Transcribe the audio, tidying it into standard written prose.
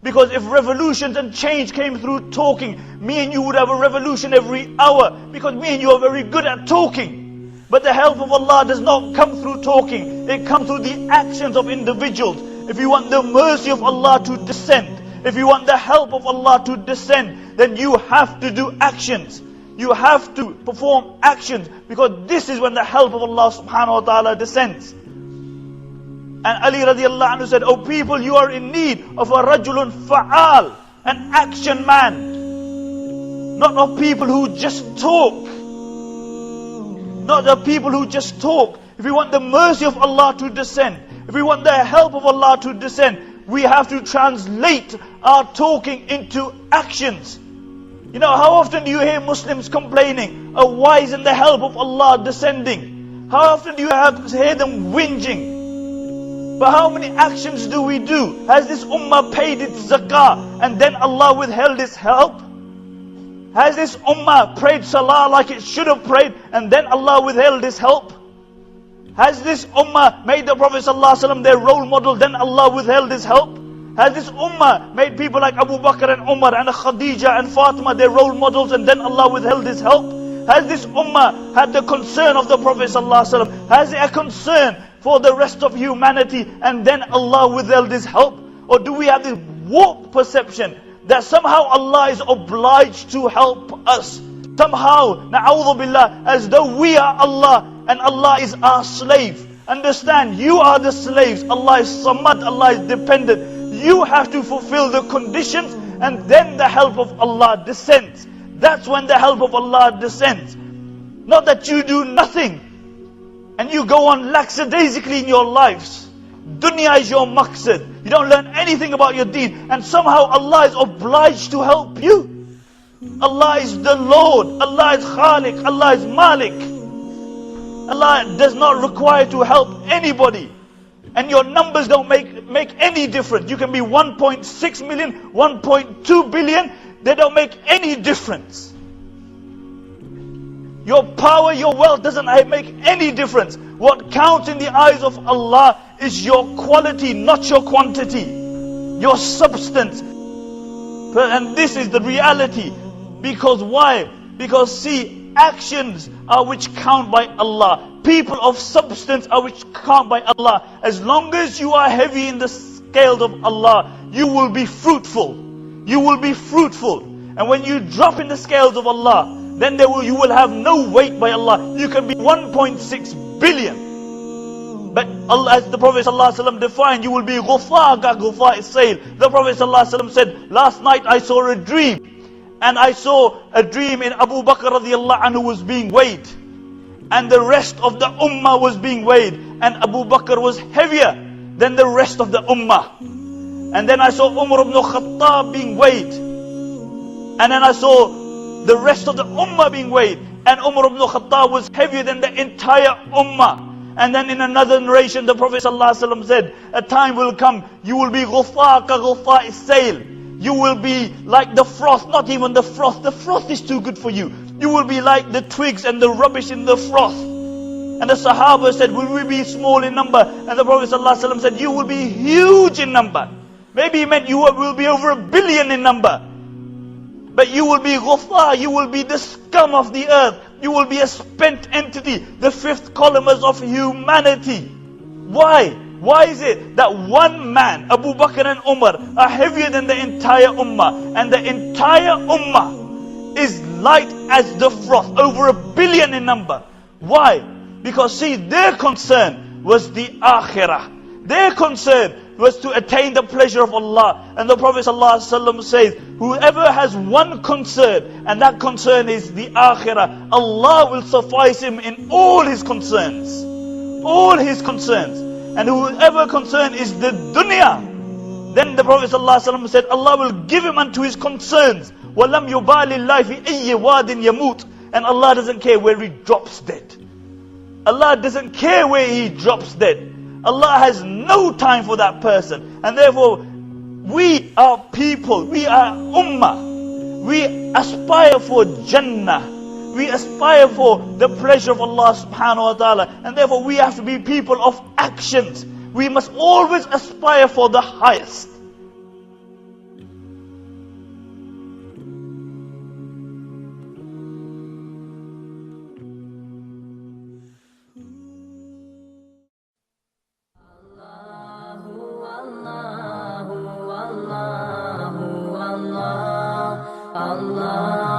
Because if revolutions and change came through talking, me and you would have a revolution every hour. Because me and you are very good at talking. But the help of Allah does not come through talking. It comes through the actions of individuals. If you want the mercy of Allah to descend, if you want the help of Allah to descend, then you have to do actions. You have to perform actions, because this is when the help of Allah subhanahu wa ta'ala descends. And Ali radiallahu anhu said, "O people, you are in need of a rajulun fa'al, an action man. Not of people who just talk. Not the people who just talk. If we want the mercy of Allah to descend, if we want the help of Allah to descend, we have to translate our talking into actions. You know, how often do you hear Muslims complaining, "Oh, why isn't the help of Allah descending?" How often do you hear them whinging? But how many actions do we do? Has this ummah paid its zakah and then Allah withheld its help? Has this ummah prayed salah like it should have prayed and then Allah withheld His help? Has this ummah made the Prophet ﷺ their role model, then Allah withheld His help? Has this ummah made people like Abu Bakr and Umar and Khadija and Fatima their role models and then Allah withheld His help? Has this ummah had the concern of the Prophet ﷺ? Has it a concern for the rest of humanity and then Allah withheld His help? Or do we have this warped perception that somehow Allah is obliged to help us? Somehow, na'udhu billah, as though we are Allah and Allah is our slave. Understand, you are the slaves. Allah is samad, Allah is dependent. You have to fulfill the conditions and then the help of Allah descends. That's when the help of Allah descends. Not that you do nothing and you go on lackadaisically in your lives. Dunya is your maqsad. You don't learn anything about your deen and somehow Allah is obliged to help you. Allah is the Lord. Allah is Khaliq. Allah is Malik. Allah does not require to help anybody. And your numbers don't make any difference. You can be 1.6 million, 1.2 billion. They don't make any difference. Your power, your wealth doesn't make any difference. What counts in the eyes of Allah is your quality, not your quantity. Your substance. And this is the reality. Because why? Because see, actions are which count by Allah. People of substance are which count by Allah. As long as you are heavy in the scales of Allah, you will be fruitful. You will be fruitful. And when you drop in the scales of Allah, then you will have no weight by Allah. You can be 1.6 billion. But Allah, as the Prophet ﷺ defined, you will be ghufa ka ghufa as-sayl. The Prophet ﷺ said, "Last night I saw a dream. And I saw a dream in Abu Bakr radiallahu anhu was being weighed. And the rest of the ummah was being weighed. And Abu Bakr was heavier than the rest of the ummah. And then I saw Umar ibn Khattab being weighed. And then I saw the rest of the ummah being weighed. And Umar ibn Khattab was heavier than the entire ummah. And then in another narration, the Prophet ﷺ said, a time will come, you will be ghufa ka ghufa as-sayl. You will be like the froth, not even the froth. The froth is too good for you. You will be like the twigs and the rubbish in the froth. And the Sahaba said, will we be small in number? And the Prophet ﷺ said, you will be huge in number. Maybe he meant you will be over 1 billion in number. But you will be ghufa, you will be the scum of the earth. You will be a spent entity, the fifth columnist of humanity. Why? Why is it that one man, Abu Bakr and Umar, are heavier than the entire ummah? And the entire ummah is light as the froth, over 1 billion in number. Why? Because see, their concern was the akhirah. Their concern was to attain the pleasure of Allah. And the Prophet ﷺ says, whoever has one concern, and that concern is the akhirah, Allah will suffice him in all his concerns. All his concerns. And whoever concern is the dunya, then the Prophet ﷺ said, Allah will give him unto his concerns. وَلَمْ يُبَالِ اللَّهِ فِي أَيِّ وَادٍ يَمُوتٍ. And Allah doesn't care where he drops dead. Allah doesn't care where he drops dead. Allah has no time for that person. And therefore, we are people, we are ummah. We aspire for Jannah. We aspire for the pleasure of Allah subhanahu wa ta'ala. And therefore we have to be people of actions. We must always aspire for the highest. Allah